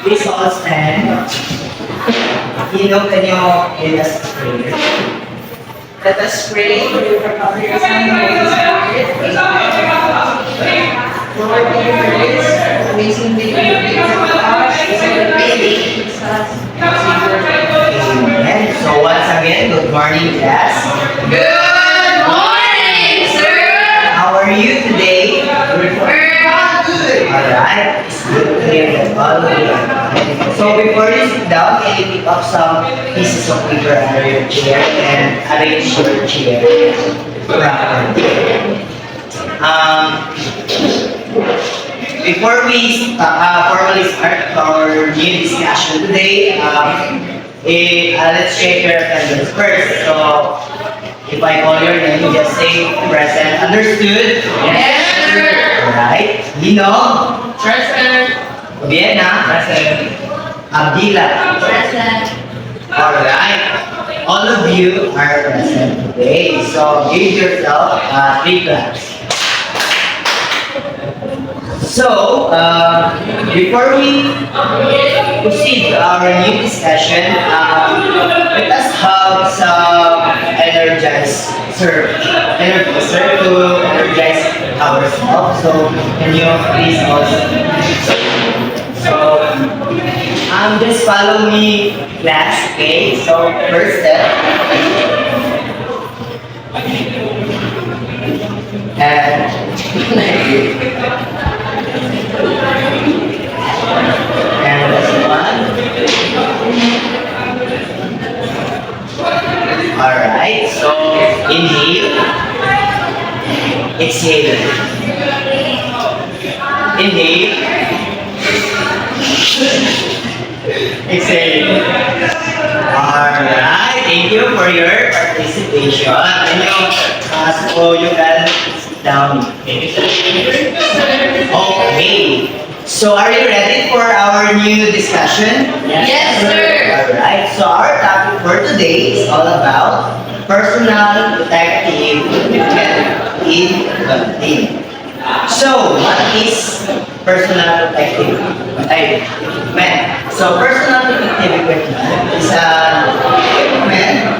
Please all stand. Can you lead us in prayer? Let us pray for the Father, Son, and Holy Spirit. Lord, be praised, amazing day you give to us, so that we may Jesus, Amen. So once again, good morning, class. Good morning, sir. How are you today? We're good. Alright, it's good to hear that all of you. So before you sit down, can you pick up some pieces of paper under your chair and arrange your chair properly. Before we formally start our new discussion today, let's check your attendance first. So if I call your name, just say present. Understood? Yes, sir. Alright. Lino? Present. Vienna? Present. Abdila? Present. Alright. All of you are present today. So give yourself 3 claps. So, before we proceed to our new discussion, let us have some energizer to energize ourselves. So, can you please also? So, just follow me, class. Okay. So, first step. And this one. Alright, so inhale. Exhale. Inhale. Exhale. Alright, thank you for your participation. So you can sit down. Okay. So are you ready for our new discussion? Yes, sir. Alright, so our topic for today is all about personal protective equipment in the team. So, what is personal protective equipment? So, personal protective equipment is an equipment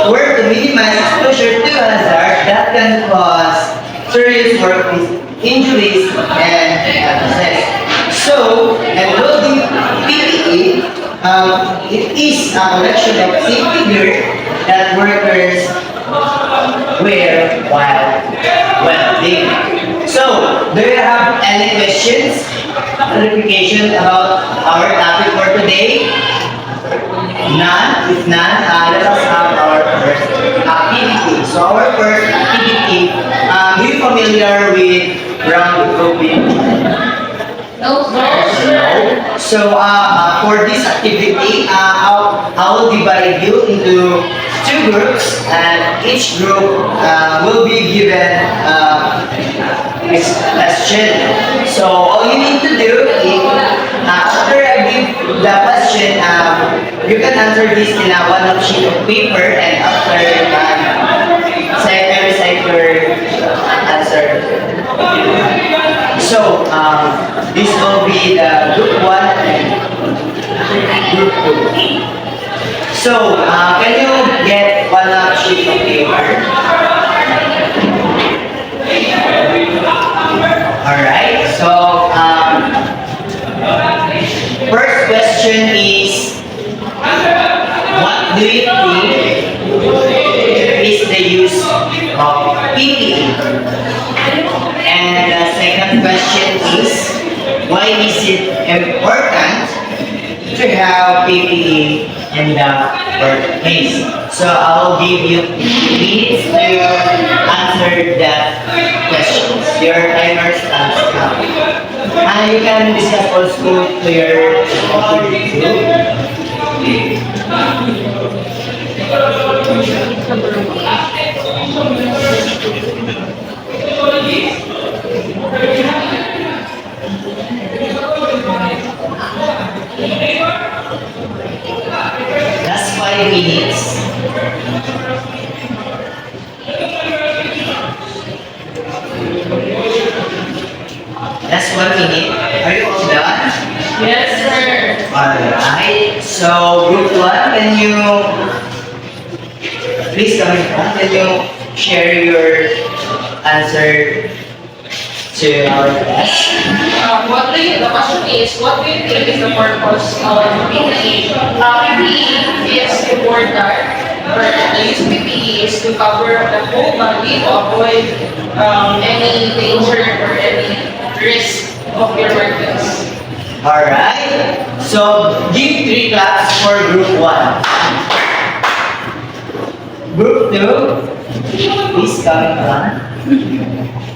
where to minimize exposure to hazards that can cause serious work injuries and disease. So, enrolling PPE, it is a collection of safety gear that workers wear while welding. So, do you have any questions, clarification about our topic for today? None? If none, let us have our first activity. So, our first activity, are you familiar with round robin? No, sir. No. So for this activity, I will divide you into 2 groups, and each group will be given a question. So all you need to do is, after I give the question, you can answer this in a one sheet of paper, and after you can recite your answer. So, this will be the group 1 and group 2. So, can you get one sheet of paper? Alright, so, first question is, what do you think is the use of PPE? And the second question is, why is it important to have PPE in the workplace? So I'll give you 15 minutes to answer that questions. Your timer starts now. And you can discuss also to your That's 5 minutes. That's 1 minute. Are you all done? Yes, sir. Alright, so group 1, can you please come in front? Can you share your answer to our class? The question is, what do you think is the purpose of PPE? PPE is important, but the use of PPE is to cover up the whole body to avoid any danger or any risk of your workplace. Alright, so give 3 claps for group 1. Group 2, please come in front.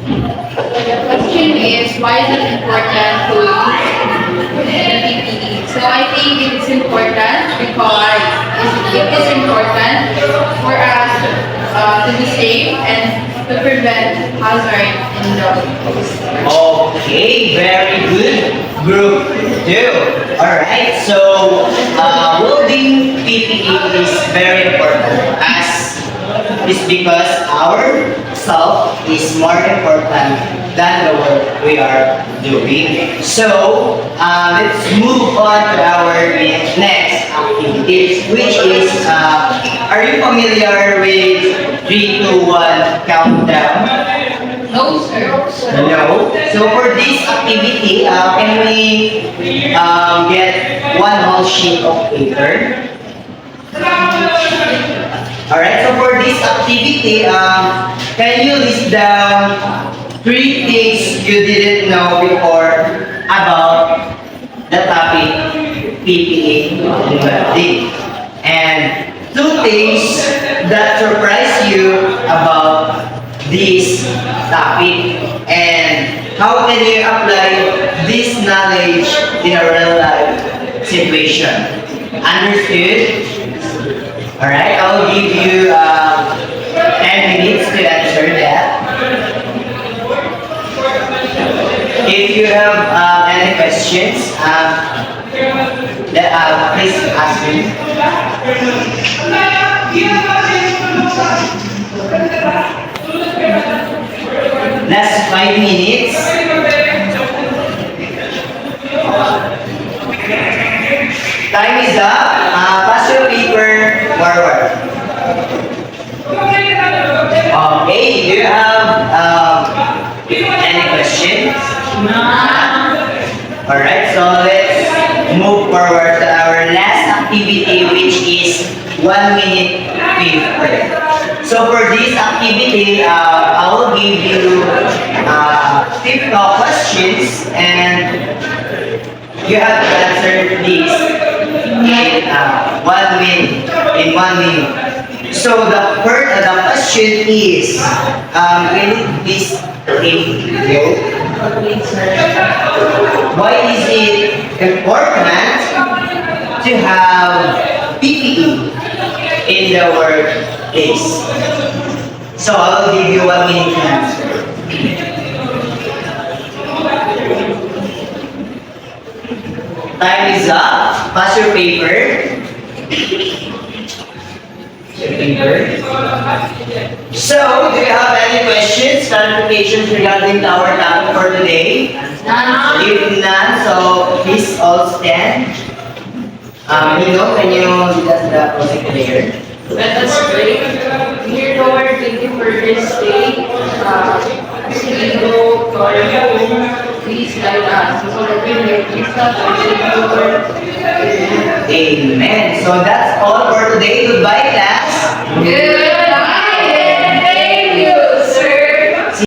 The question is, why is it important to use PPE? So I think it is important because it is important for us to be safe and to prevent hazard in the workplace. Okay, very good. Group 2. Alright, so welding PPE is very important as is because our self is more important than the work we are doing. So let's move on to our next activities, which is, are you familiar with 3, 2, 1 countdown? No, sir. No. So for this activity, can we get one whole sheet of paper? Alright, so for this activity, can you list down 3 things you didn't know before about the topic PPE in welding? And 2 things that surprise you about this topic, and how can you apply this knowledge in a real life situation? Understood? Alright, I'll give you 10 minutes to answer that. If you have any questions, please ask me. Last 5 minutes. Time is up. Pass your paper forward. Okay, do you have any questions? Alright, so let's move forward to our last activity, which is 1 minute paper. So for this activity, I will give you 50 questions, and you have to answer these in 1 minute. In 1 minute. So the question is, can you please take why is it important to have PPE in the workplace? So I'll give you 1 minute to answer. Time is up. Pass your paper. So, do you have any questions, clarifications regarding our topic for today? If none, so please all stand. Nino, can you lead us the closing prayer? Let us pray. Dear Lord, thank you for this day. As we go to our home, please guide us. So that we may Jesus our Savior. Amen. So that's all for today. Goodbye, class. Good.